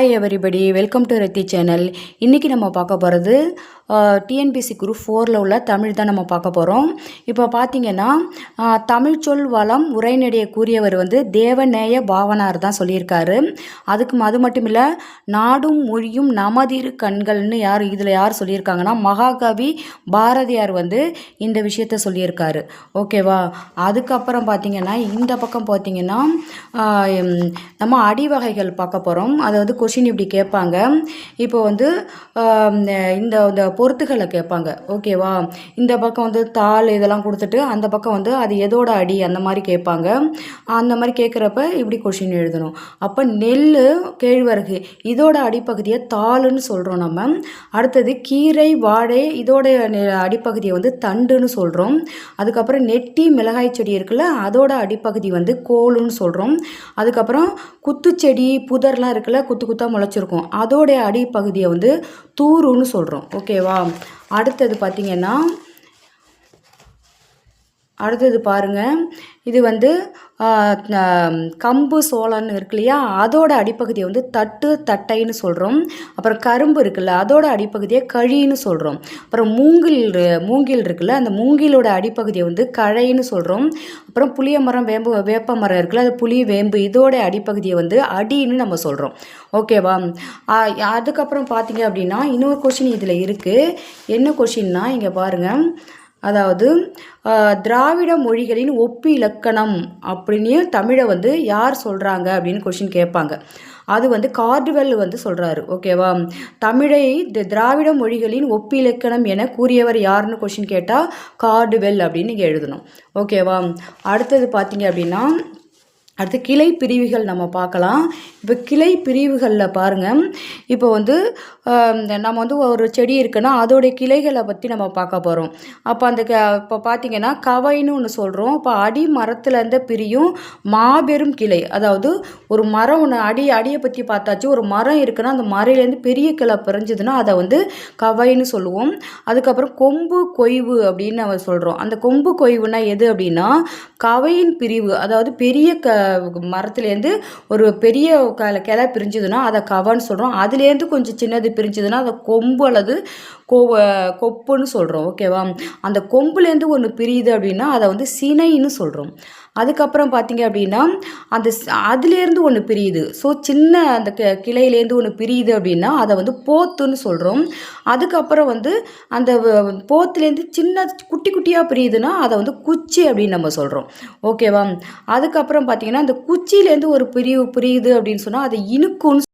Hi everybody, welcome to Rathi channel. இன்றைக்கி நம்ம பார்க்க போகிறது டிஎன்பிஎஸ்சி குரூப் 4ல் உள்ள தமிழ் தான் நம்ம பார்க்க போகிறோம். இப்போ பார்த்திங்கன்னா தமிழ் சொல் வளம் உரைநடைய கூறியவர் தேவநேய பாவனார் தான் சொல்லியிருக்காரு. அது மட்டும் இல்லை, நாடும் மொழியும் நமதிரு கண்கள்னு யார் சொல்லியிருக்காங்கன்னா மகாகவி பாரதியார் இந்த விஷயத்த சொல்லியிருக்காரு. ஓகேவா? அதுக்கப்புறம் பார்த்திங்கன்னா இந்த பக்கம் பார்த்திங்கன்னா நம்ம அடிவகைகள் பார்க்க போகிறோம். அதாவது கொஷின் இப்படி கேட்பாங்க. இப்போ இந்த பொறுத்துகளை கேட்பாங்க. ஓகேவா? இந்த பக்கம் தாள் இதெல்லாம் கொடுத்துட்டு அந்த பக்கம் அது எதோட அடி அந்த மாதிரி கேட்பாங்க. அந்த மாதிரி கேட்குறப்ப இப்படி கொஷின் எழுதணும். அப்போ நெல், கேழ்வரகு இதோட அடிப்பகுதியை தாளுன்னு சொல்கிறோம் நம்ம. அடுத்தது கீரை, வாழை இதோட அடிப்பகுதியை தண்டுன்னு சொல்கிறோம். அதுக்கப்புறம் நெட்டி, மிளகாய் செடி இருக்குல்ல, அதோட அடிப்பகுதி கோலுன்னு சொல்கிறோம். அதுக்கப்புறம் குத்துச்செடி, புதர்லாம் இருக்குல்ல, குத்து குத்தாக முளைச்சிருக்கும், அதோடைய அடிப்பகுதியை தூருன்னு சொல்கிறோம். ஓகேவா? அடுத்தது பார்த்திங்கன்னா பாருங்கள், இது கம்பு, சோளம்னு இருக்கு இல்லையா, அதோட அடிப்பகுதியை தட்டைன்னு சொல்கிறோம். அப்புறம் கரும்பு இருக்குல்ல, அதோட அடிப்பகுதியை கழின்னு சொல்கிறோம். அப்புறம் மூங்கில் இருக்குல்ல, அந்த மூங்கிலோட அடிப்பகுதியை கழைன்னு சொல்கிறோம். அப்புறம் புளிய மரம், வேப்ப மரம் இருக்குல்ல, அது புளி, வேம்பு இதோட அடிப்பகுதியை அடின்னு நம்ம சொல்கிறோம். ஓகேவா? அதுக்கப்புறம் பார்த்தீங்க அப்படின்னா இன்னொரு கொஷின் இதில் இருக்குது. என்ன கொஷின்னா இங்கே பாருங்கள். அதாவது திராவிட மொழிகளின் ஒப்பு இலக்கணம் அப்படின்னு தமிழை யார் சொல்கிறாங்க அப்படின்னு கொஷின் கேட்பாங்க. அது கார்டுவெல் சொல்கிறாரு. ஓகேவா? தமிழை திராவிட மொழிகளின் ஒப்பு இலக்கணம் என கூறியவர் யாருன்னு கொஷின் கேட்டால் கார்டுவெல் அப்படின்னு நீங்கள் எழுதணும். ஓகேவா? அடுத்தது பார்த்தீங்க அப்படின்னா அடுத்து கிளை பிரிவுகள் நம்ம பார்க்கலாம். இப்போ கிளை பிரிவுகளில் பாருங்கள். இப்போ நம்ம ஒரு செடி இருக்குன்னா அதோடைய கிளைகளை பற்றி நம்ம பார்க்க போகிறோம். அப்போ இப்போ பார்த்திங்கன்னா கவைன்னு ஒன்று சொல்கிறோம். இப்போ அடி மரத்துலேருந்து பிரியும் மாபெரும் கிளை. அதாவது ஒரு மரம் ஒன்று அடியை பற்றி பார்த்தாச்சு. ஒரு மரம் இருக்குன்னா அந்த மரையிலேருந்து பெரிய கிளை பிரிஞ்சுதுன்னா அதை கவைன்னு சொல்லுவோம். அதுக்கப்புறம் கொம்பு கொய்வு அப்படின்னு நம்ம சொல்கிறோம். அந்த கொம்பு கொய்வுனா எது அப்படின்னா கவையின் பிரிவு. அதாவது பெரிய மரத்துலேருந்து ஒரு பெரிய கிளை பிரிஞ்சுதுன்னா அதை கவன்னு சொல்கிறோம். அதுலேருந்து கொஞ்சம் சின்னது பிரிஞ்சுதுன்னா அதை கொம்பு அல்லது கொப்புன்னு சொல்கிறோம். ஓகேவா? அந்த கொம்புலேருந்து ஒன்று பிரியுது அப்படின்னா அதை சினைன்னு சொல்கிறோம். அதுக்கப்புறம் பார்த்தீங்க அப்படின்னா அதுலேருந்து ஒன்று பிரியுது. ஸோ சின்ன அந்த கிளையிலேருந்து ஒன்று பிரியுது அப்படின்னா அதை போத்துன்னு சொல்கிறோம். அதுக்கப்புறம் அந்த போத்துலேருந்து சின்ன குட்டி குட்டியாக பிரியுதுன்னா அதை குச்சி அப்படின்னு நம்ம சொல்கிறோம். ஓகேவா? அதுக்கப்புறம் பார்த்தீங்கன்னா அந்த குச்சியிலேருந்து ஒரு பிரியுது அப்படின்னு சொன்னால் அதை இனுக்குன்னு